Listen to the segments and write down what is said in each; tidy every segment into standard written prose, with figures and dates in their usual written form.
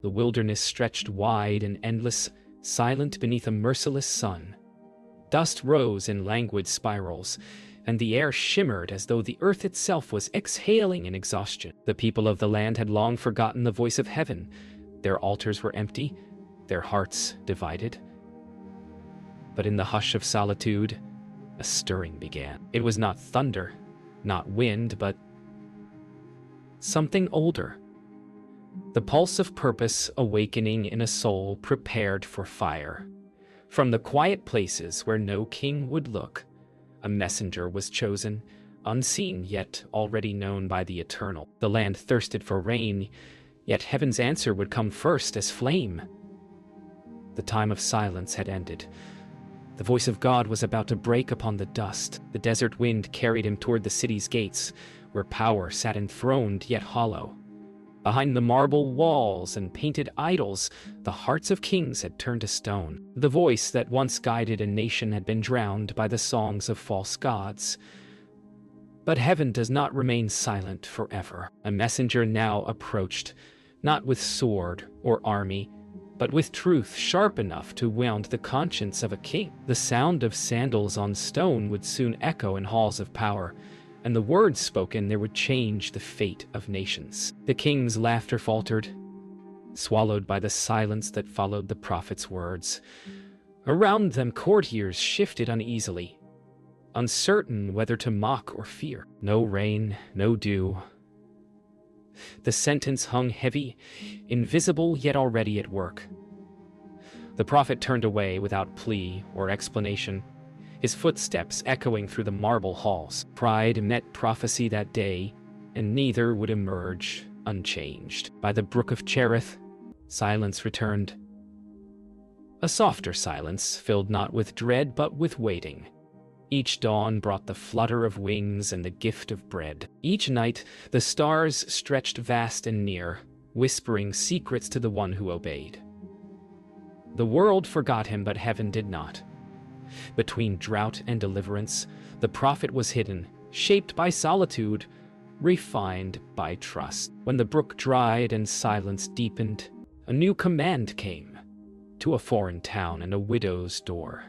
The wilderness stretched wide and endless, silent beneath a merciless sun. Dust rose in languid spirals, and the air shimmered as though the earth itself was exhaling in exhaustion. The people of the land had long forgotten the voice of heaven. Their altars were empty, their hearts divided. But in the hush of solitude, a stirring began. It was not thunder, not wind, but something older. The pulse of purpose awakening in a soul prepared for fire. From the quiet places where no king would look, a messenger was chosen, unseen yet already known by the eternal. The land thirsted for rain, yet heaven's answer would come first as flame. The time of silence had ended. The voice of God was about to break upon the dust. The desert wind carried him toward the city's gates, where power sat enthroned yet hollow. Behind the marble walls and painted idols, the hearts of kings had turned to stone. The voice that once guided a nation had been drowned by the songs of false gods. But heaven does not remain silent forever. A messenger now approached, not with sword or army, but with truth sharp enough to wound the conscience of a king. The sound of sandals on stone would soon echo in halls of power, and the words spoken there would change the fate of nations. The king's laughter faltered, swallowed by the silence that followed the prophet's words. Around them courtiers shifted uneasily, uncertain whether to mock or fear. No rain, no dew. The sentence hung heavy, invisible yet already at work. The prophet turned away without plea or explanation, his footsteps echoing through the marble halls. Pride met prophecy that day, and neither would emerge unchanged. By the brook of Cherith, silence returned. A softer silence, filled not with dread but with waiting. Each dawn brought the flutter of wings and the gift of bread. Each night, the stars stretched vast and near, whispering secrets to the one who obeyed. The world forgot him, but heaven did not. Between drought and deliverance, the prophet was hidden, shaped by solitude, refined by trust. When the brook dried and silence deepened, a new command came, to a foreign town and a widow's door.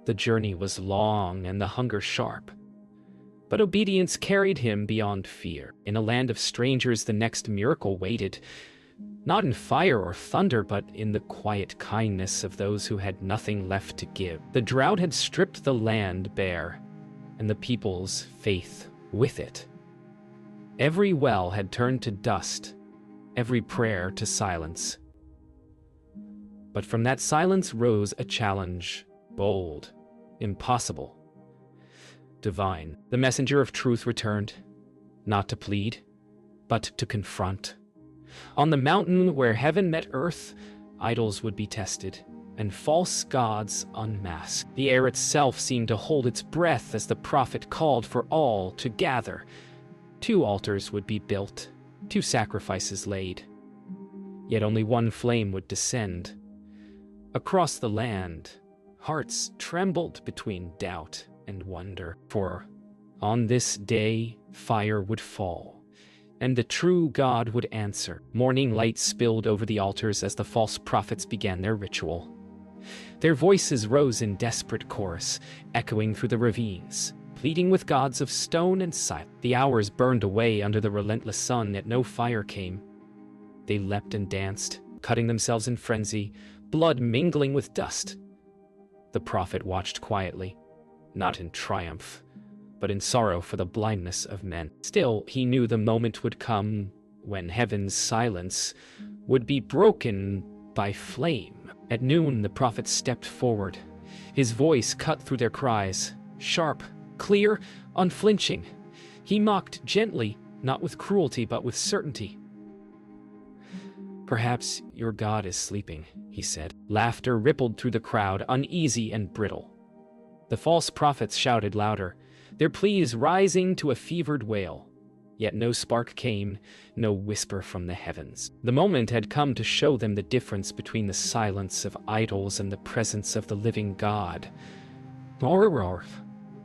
The journey was long and the hunger sharp, but obedience carried him beyond fear. In a land of strangers, the next miracle waited, not in fire or thunder, but in the quiet kindness of those who had nothing left to give. The drought had stripped the land bare, and the people's faith with it. Every well had turned to dust, every prayer to silence. But from that silence rose a challenge, bold, impossible, divine. The messenger of truth returned, not to plead, but to confront. On the mountain where heaven met earth, idols would be tested, and false gods unmasked. The air itself seemed to hold its breath as the prophet called for all to gather. 2 altars would be built, 2 sacrifices laid. Yet only one flame would descend. Across the land, hearts trembled between doubt and wonder. For on this day, fire would fall, and the true God would answer. Morning light spilled over the altars as the false prophets began their ritual. Their voices rose in desperate chorus, echoing through the ravines, pleading with gods of stone and silence. The hours burned away under the relentless sun, yet no fire came. They leapt and danced, cutting themselves in frenzy, blood mingling with dust. The prophet watched quietly, not in triumph, but in sorrow for the blindness of men. Still, he knew the moment would come when heaven's silence would be broken by flame. At noon, the prophet stepped forward. His voice cut through their cries, sharp, clear, unflinching. He mocked gently, not with cruelty, but with certainty. "Perhaps your God is sleeping," he said. Laughter rippled through the crowd, uneasy and brittle. The false prophets shouted louder, their pleas rising to a fevered wail. Yet no spark came, no whisper from the heavens. The moment had come to show them the difference between the silence of idols and the presence of the living God.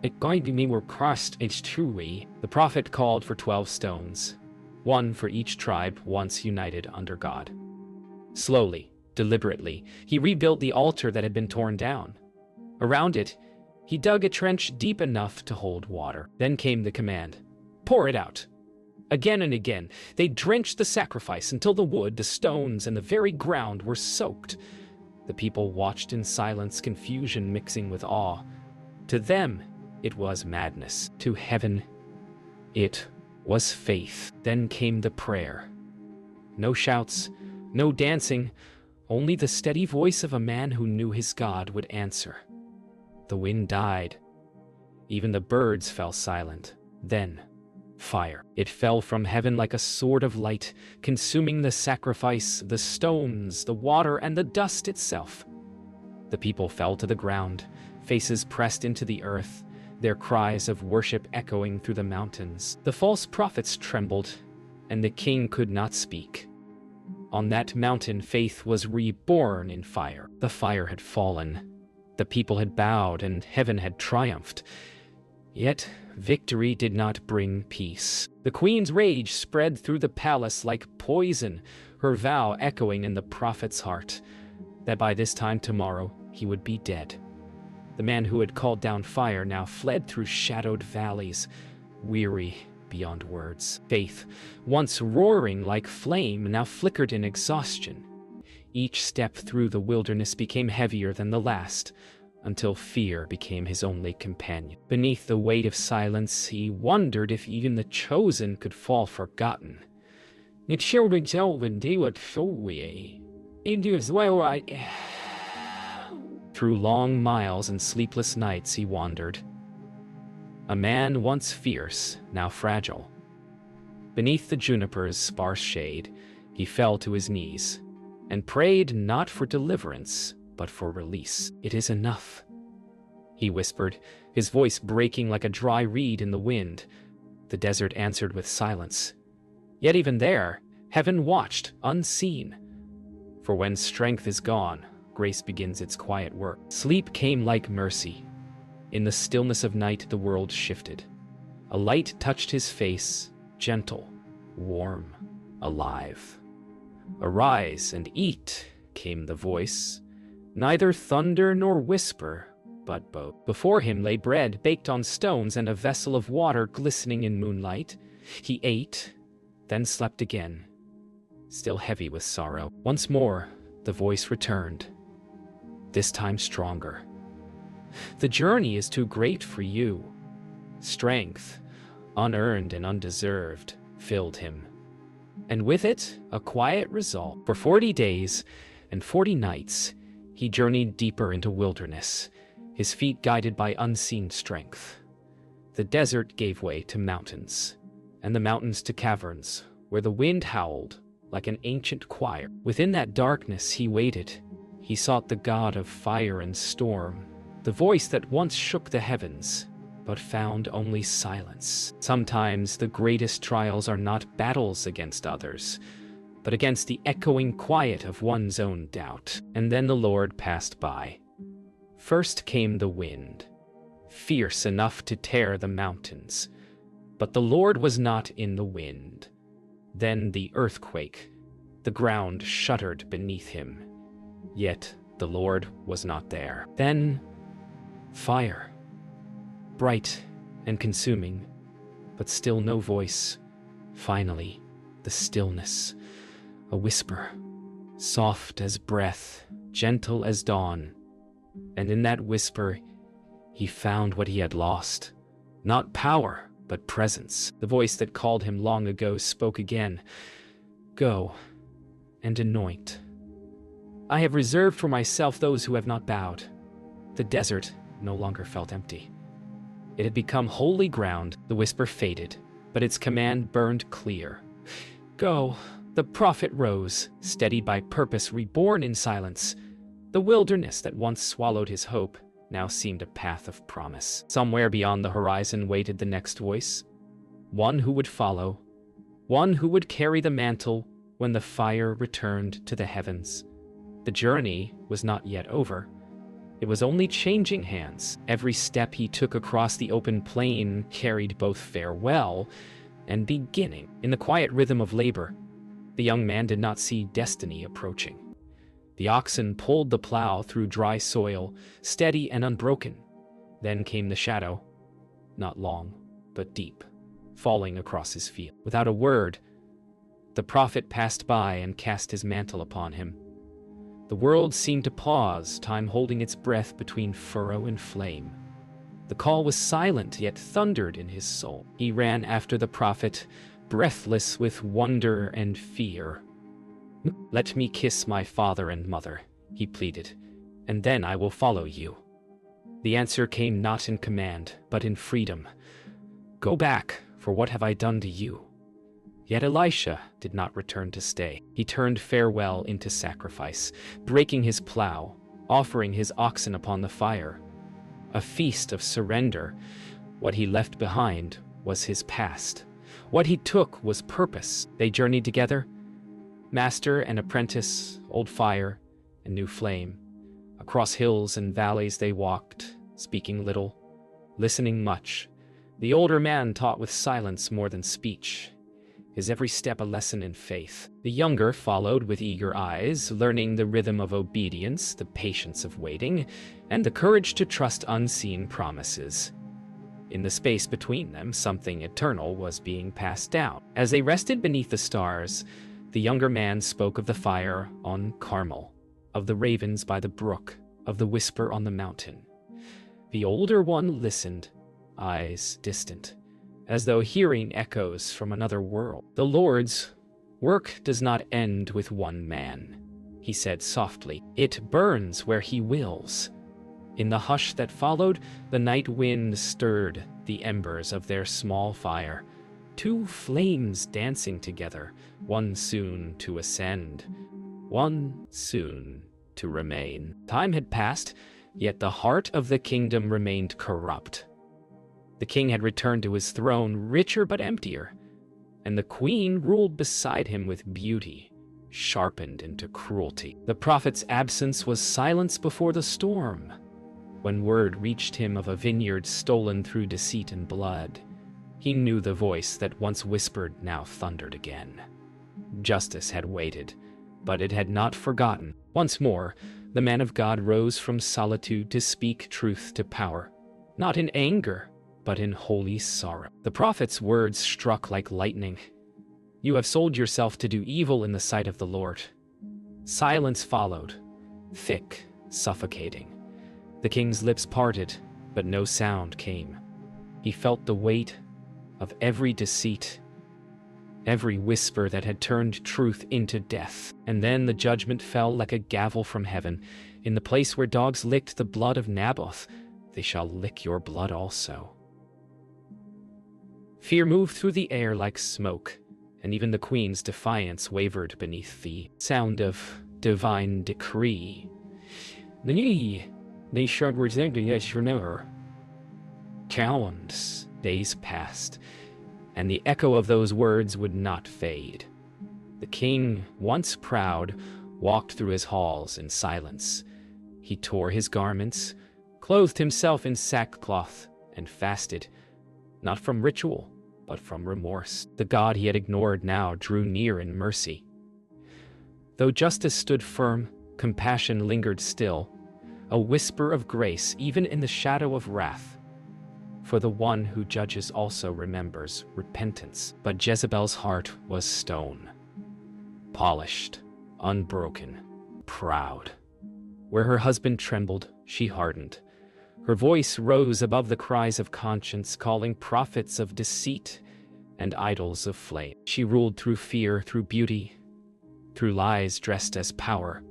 It going to me were crossed it's truly. The prophet called for 12 stones, one for each tribe once united under God. Slowly, deliberately, he rebuilt the altar that had been torn down. Around it, he dug a trench deep enough to hold water. Then came the command, "Pour it out." Again and again, they drenched the sacrifice until the wood, the stones, and the very ground were soaked. The people watched in silence, confusion mixing with awe. To them, it was madness. To heaven, it was faith. Then came the prayer. No shouts, no dancing, only the steady voice of a man who knew his God would answer. The wind died. Even the birds fell silent. Then, fire. It fell from heaven like a sword of light, consuming the sacrifice, the stones, the water, and the dust itself. The people fell to the ground, faces pressed into the earth, their cries of worship echoing through the mountains. The false prophets trembled, and the king could not speak. On that mountain, faith was reborn in fire. The fire had fallen. The people had bowed, and heaven had triumphed. Yet, victory did not bring peace. The queen's rage spread through the palace like poison, her vow echoing in the prophet's heart, that by this time tomorrow he would be dead. The man who had called down fire now fled through shadowed valleys, weary beyond words. Faith, once roaring like flame, now flickered in exhaustion. Each step through the wilderness became heavier than the last, until fear became his only companion. Beneath the weight of silence, he wondered if even the chosen could fall forgotten. Through long miles and sleepless nights he wandered. A man once fierce, now fragile. Beneath the juniper's sparse shade, he fell to his knees and prayed not for deliverance, but for release. "It is enough," he whispered, his voice breaking like a dry reed in the wind. The desert answered with silence. Yet even there, heaven watched, unseen. For when strength is gone, grace begins its quiet work. Sleep came like mercy. In the stillness of night, the world shifted. A light touched his face, gentle, warm, alive. "Arise and eat," came the voice. Neither thunder nor whisper, but both. Before him lay bread baked on stones and a vessel of water glistening in moonlight. He ate, then slept again, still heavy with sorrow. Once more, the voice returned, this time stronger. "The journey is too great for you." Strength, unearned and undeserved, filled him. And with it, a quiet resolve. For 40 days and 40 nights, he journeyed deeper into wilderness, his feet guided by unseen strength. The desert gave way to mountains, and the mountains to caverns, where the wind howled like an ancient choir. Within that darkness he waited. He sought the God of fire and storm, the voice that once shook the heavens, but found only silence. Sometimes the greatest trials are not battles against others, but against the echoing quiet of one's own doubt. And then the Lord passed by. First came the wind, fierce enough to tear the mountains, but the Lord was not in the wind. Then the earthquake. The ground shuddered beneath him, yet the Lord was not there. Then fire, bright and consuming, but still no voice. Finally, the stillness, a whisper, soft as breath, gentle as dawn. And in that whisper, he found what he had lost. Not power, but presence. The voice that called him long ago spoke again. "Go and anoint. I have reserved for myself those who have not bowed." The desert no longer felt empty. It had become holy ground. The whisper faded, but its command burned clear. "Go." The prophet rose, steadied by purpose, reborn in silence. The wilderness that once swallowed his hope now seemed a path of promise. Somewhere beyond the horizon waited the next voice, one who would follow, one who would carry the mantle when the fire returned to the heavens. The journey was not yet over. It was only changing hands. Every step he took across the open plain carried both farewell and beginning. In the quiet rhythm of labor, the young man did not see destiny approaching. The oxen pulled the plow through dry soil, steady and unbroken. Then came the shadow, not long, but deep, falling across his field. Without a word, the prophet passed by and cast his mantle upon him. The world seemed to pause, time holding its breath between furrow and flame. The call was silent, yet thundered in his soul. He ran after the prophet, breathless with wonder and fear. "Let me kiss my father and mother," he pleaded, "and then I will follow you." The answer came not in command, but in freedom. "Go back, for what have I done to you?" Yet Elisha did not return to stay. He turned farewell into sacrifice, breaking his plow, offering his oxen upon the fire. A feast of surrender. What he left behind was his past. What he took was purpose. They journeyed together, master and apprentice, old fire and new flame. Across hills and valleys they walked, speaking little, listening much. The older man taught with silence more than speech, his every step a lesson in faith. The younger followed with eager eyes, learning the rhythm of obedience, the patience of waiting, and the courage to trust unseen promises. In the space between them, something eternal was being passed down. As they rested beneath the stars, the younger man spoke of the fire on Carmel, of the ravens by the brook, of the whisper on the mountain. The older one listened, eyes distant, as though hearing echoes from another world. "The Lord's work does not end with one man," he said softly. "It burns where he wills." In the hush that followed, the night wind stirred the embers of their small fire. Two flames dancing together, one soon to ascend, one soon to remain. Time had passed, yet the heart of the kingdom remained corrupt. The king had returned to his throne, richer but emptier, and the queen ruled beside him with beauty, sharpened into cruelty. The prophet's absence was silence before the storm. When word reached him of a vineyard stolen through deceit and blood, he knew the voice that once whispered now thundered again. Justice had waited, but it had not forgotten. Once more, the man of God rose from solitude to speak truth to power, not in anger, but in holy sorrow. The prophet's words struck like lightning. "You have sold yourself to do evil in the sight of the Lord." Silence followed, thick, suffocating. The king's lips parted, but no sound came. He felt the weight of every deceit, every whisper that had turned truth into death. And then the judgment fell like a gavel from heaven. "In the place where dogs licked the blood of Naboth, they shall lick your blood also." Fear moved through the air like smoke, and even the queen's defiance wavered beneath the sound of divine decree. They showed yes, remember. Calends, days passed, and the echo of those words would not fade. The king, once proud, walked through his halls in silence. He tore his garments, clothed himself in sackcloth, and fasted, not from ritual, but from remorse. The God he had ignored now drew near in mercy. Though justice stood firm, compassion lingered still, a whisper of grace even in the shadow of wrath. For the one who judges also remembers repentance. But Jezebel's heart was stone, polished, unbroken, proud. Where her husband trembled, she hardened. Her voice rose above the cries of conscience, calling prophets of deceit and idols of flame. She ruled through fear, through beauty, through lies dressed as power.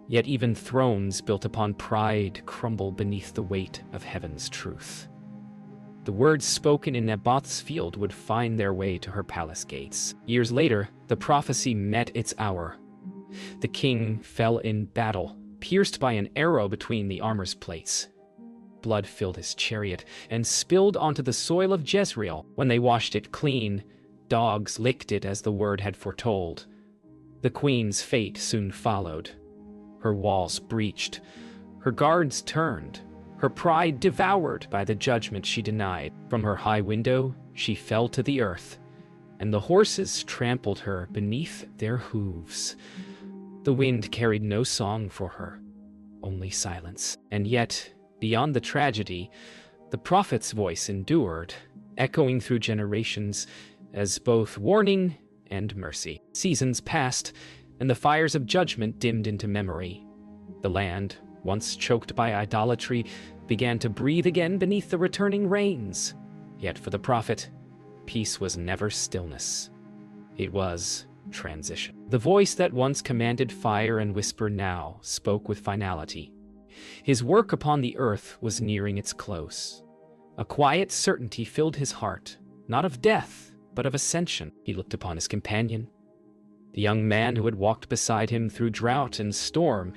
Yet even thrones built upon pride crumble beneath the weight of heaven's truth. The words spoken in Naboth's field would find their way to her palace gates. Years later, the prophecy met its hour. The king fell in battle, pierced by an arrow between the armor's plates. Blood filled his chariot and spilled onto the soil of Jezreel. When they washed it clean, dogs licked it as the word had foretold. The queen's fate soon followed. Her walls breached, her guards turned, her pride devoured by the judgment she denied. From her high window, she fell to the earth, and the horses trampled her beneath their hooves. The wind carried no song for her, only silence. And yet, beyond the tragedy, the prophet's voice endured, echoing through generations as both warning and mercy. Seasons passed, and the fires of judgment dimmed into memory. The land, once choked by idolatry, began to breathe again beneath the returning rains. Yet for the prophet, peace was never stillness. It was transition. The voice that once commanded fire and whisper now spoke with finality. His work upon the earth was nearing its close. A quiet certainty filled his heart, not of death, but of ascension. He looked upon his companion, the young man who had walked beside him through drought and storm,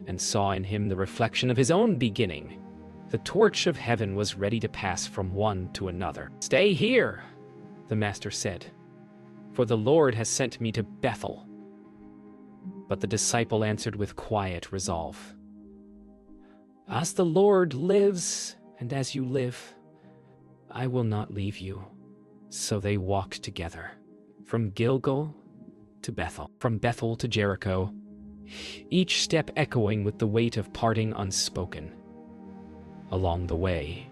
and saw in him the reflection of his own beginning. The torch of heaven was ready to pass from one to another. "Stay here," the master said, "for the Lord has sent me to Bethel." But the disciple answered with quiet resolve, "As the Lord lives, and as you live, I will not leave you." So they walked together, from Gilgal to Bethel, from Bethel to Jericho, each step echoing with the weight of parting unspoken. Along the way,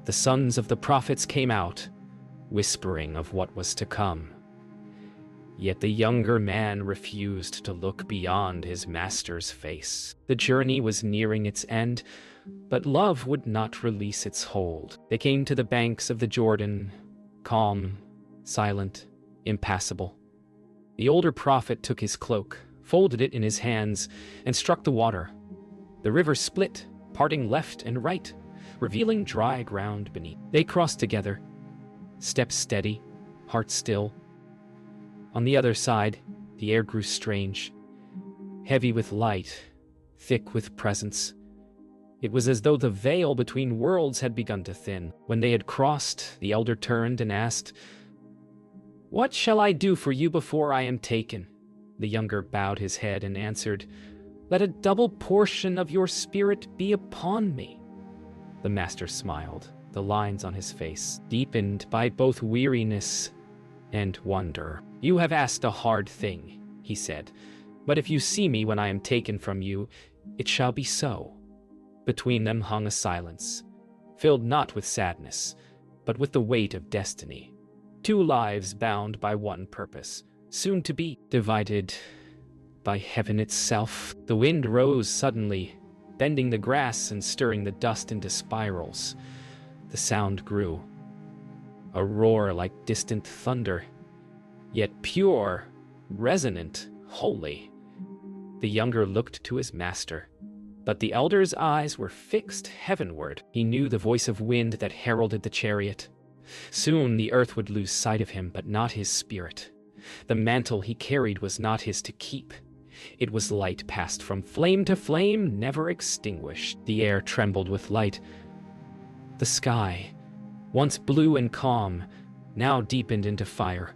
the sons of the prophets came out, whispering of what was to come. Yet the younger man refused to look beyond his master's face. The journey was nearing its end, but love would not release its hold. They came to the banks of the Jordan, calm, silent, impassable. The older prophet took his cloak, folded it in his hands, and struck the water. The river split, parting left and right, revealing dry ground beneath. They crossed together, steps steady, heart still. On the other side, the air grew strange, heavy with light, thick with presence. It was as though the veil between worlds had begun to thin. When they had crossed, the elder turned and asked, "What shall I do for you before I am taken?" The younger bowed his head and answered, "Let a double portion of your spirit be upon me." The master smiled, the lines on his face deepened by both weariness and wonder. "You have asked a hard thing," he said, "but if you see me when I am taken from you, it shall be so." Between them hung a silence, filled not with sadness, but with the weight of destiny. Two lives bound by one purpose, soon to be divided by heaven itself. The wind rose suddenly, bending the grass and stirring the dust into spirals. The sound grew, a roar like distant thunder, yet pure, resonant, holy. The younger looked to his master, but the elder's eyes were fixed heavenward. He knew the voice of wind that heralded the chariot. Soon the earth would lose sight of him, but not his spirit. The mantle he carried was not his to keep. It was light passed from flame to flame, never extinguished. The air trembled with light. The sky, once blue and calm, now deepened into fire.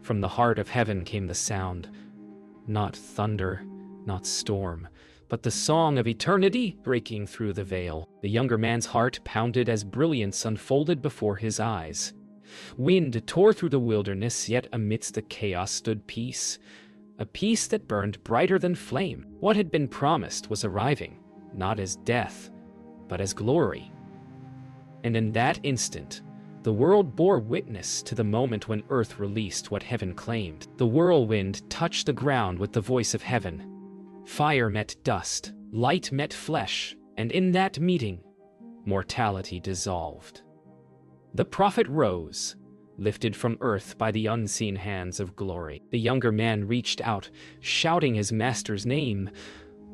From the heart of heaven came the sound, not thunder, not storm, but the song of eternity breaking through the veil. The younger man's heart pounded as brilliance unfolded before his eyes. Wind tore through the wilderness, yet amidst the chaos stood peace, a peace that burned brighter than flame. What had been promised was arriving, not as death, but as glory. And in that instant, the world bore witness to the moment when earth released what heaven claimed. The whirlwind touched the ground with the voice of heaven. Fire met dust, light met flesh, and in that meeting, mortality dissolved. The prophet rose, lifted from earth by the unseen hands of glory. The younger man reached out, shouting his master's name,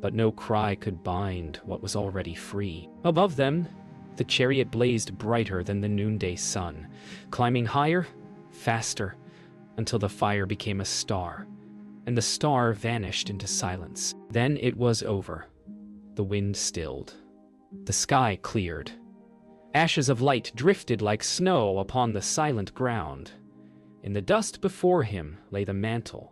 but no cry could bind what was already free. Above them, the chariot blazed brighter than the noonday sun, climbing higher, faster, until the fire became a star, and the star vanished into silence. Then it was over. The wind stilled. The sky cleared. Ashes of light drifted like snow upon the silent ground. In the dust before him lay the mantle,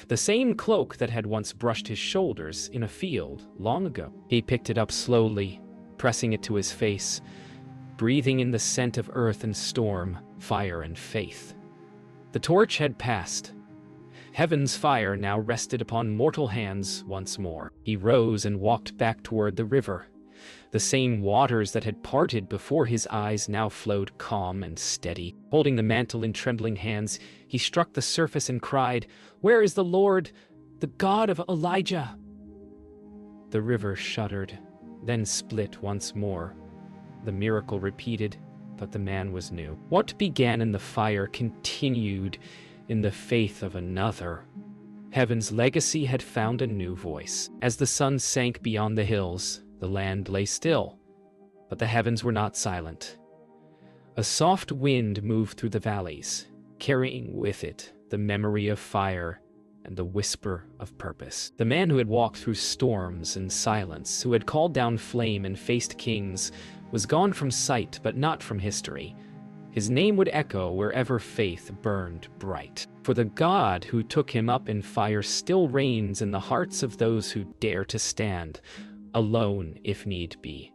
the same cloak that had once brushed his shoulders in a field long ago. He picked it up slowly, pressing it to his face, breathing in the scent of earth and storm, fire and faith. The torch had passed. Heaven's fire now rested upon mortal hands once more. He rose and walked back toward the river. The same waters that had parted before his eyes now flowed calm and steady. Holding the mantle in trembling hands, he struck the surface and cried, "Where is the Lord, the God of Elijah?" The river shuddered, then split once more. The miracle repeated, but the man was new. What began in the fire continued in the faith of another. Heaven's legacy had found a new voice. As the sun sank beyond the hills, the land lay still, but the heavens were not silent. A soft wind moved through the valleys, carrying with it the memory of fire and the whisper of purpose. The man who had walked through storms and silence, who had called down flame and faced kings, was gone from sight but not from history. His name would echo wherever faith burned bright. For the God who took him up in fire still reigns in the hearts of those who dare to stand, alone if need be,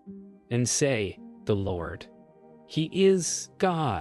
and say, "The Lord, He is God."